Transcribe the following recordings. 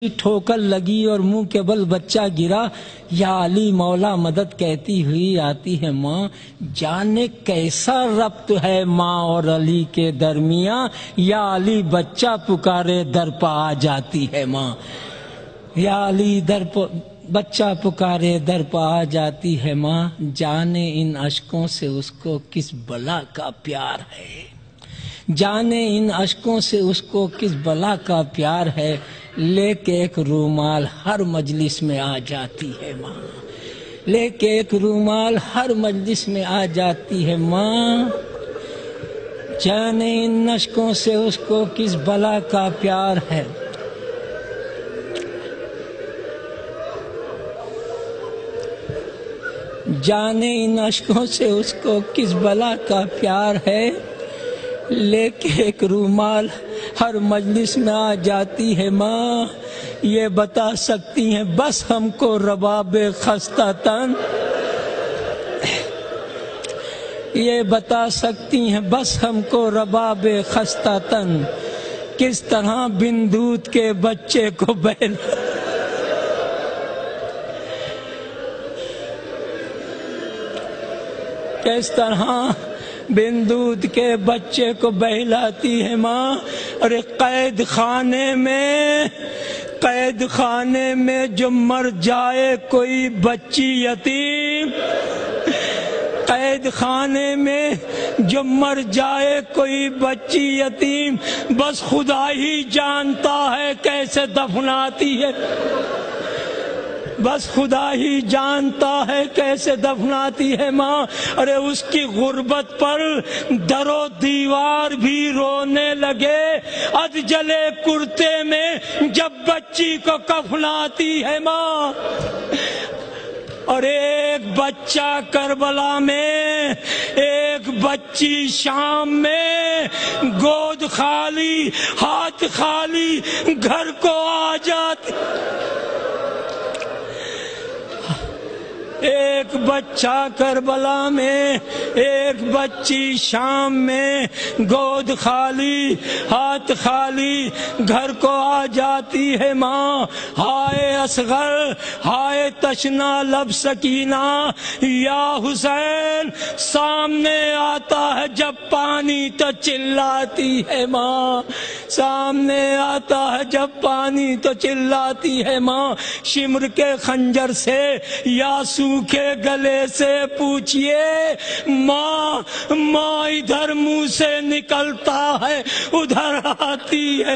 ٹھوکر لگی اور منہ کے بل بچہ گرا، یا علی مولا مدد کہتی ہوئی آتی ہے ماں۔ جانے کیسا ربط ہے ماں اور علی کے درمیاں، یا علی بچہ پکارے در پہ آ جاتی ہے ماں۔ یا علی بچہ پکارے در پہ آ جاتی ہے ماں۔ جانے ان اشکوں سے اس کو کس بلا کا پیار ہے، جانے ان اشکوں سے اس کو کس بلا کا پیار ہے، لے کے ایک رومال ہر مجلس میں آ جاتی ہے ماں۔ لے کے ایک رومال ہر مجلس میں آ جاتی ہے ماں۔ جانے ان اشکوں سے اس کو کس بلا کا پیار ہے، جانے ان اشکوں سے اس کو کس بلا کا پیار ہے، لے کے ایک رومال ہر مجلس میں آ جاتی ہے ماں۔ یہ بتا سکتی ہیں بس ہم کو رباب خستہ تن، یہ بتا سکتی ہیں بس ہم کو رباب خستہ تن، کس طرح بن دودھ کے بچے کو کس طرح بن دودھ کے بچے کو بہلاتی ہے ماں۔ اور قید خانے میں جو مر جائے کوئی بچی یتیم، قید خانے میں جو مر جائے کوئی بچی یتیم، بس خدا ہی جانتا ہے کیسے دفناتی ہے، بس خدا ہی جانتا ہے کیسے دفناتی ہے ماں۔ ارے اس کی غربت پر در و دیوار بھی رونے لگے، اد جلے کرتے میں جب بچی کو کفناتی ہے ماں۔ اور ایک بچہ کربلا میں، ایک بچی شام میں، گود خالی ہاتھ خالی گھر کو آ جاتی، ایک بچہ کربلا میں، ایک بچی شام میں، گود خالی ہاتھ خالی گھر کو آ جاتی ہے ماں۔ ہائے اصغر ہائے تشنا لب سکینہ، یا حسین سامنے آتا ہے جب پانی تو چلاتی ہے ماں، سامنے آتا ہے جب پانی تو چلاتی ہے ماں۔ شمر کے خنجر سے یا کے گلے سے پوچھئے ماں، ماں ادھر منہ سے نکلتا ہے ادھر آتی ہے،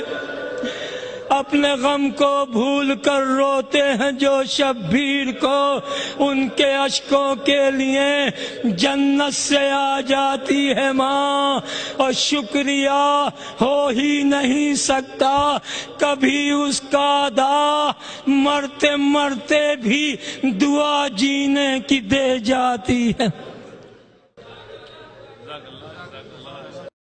اپنے غم کو بھول کر روتے ہیں جو شبیر کو، ان کے اشکوں کے لیے جنت سے آ جاتی ہے ماں۔ اور شکریہ ہو ہی نہیں سکتا کبھی اس کا ادا، مرتے مرتے بھی دعا جینے کی دے جاتی ہے۔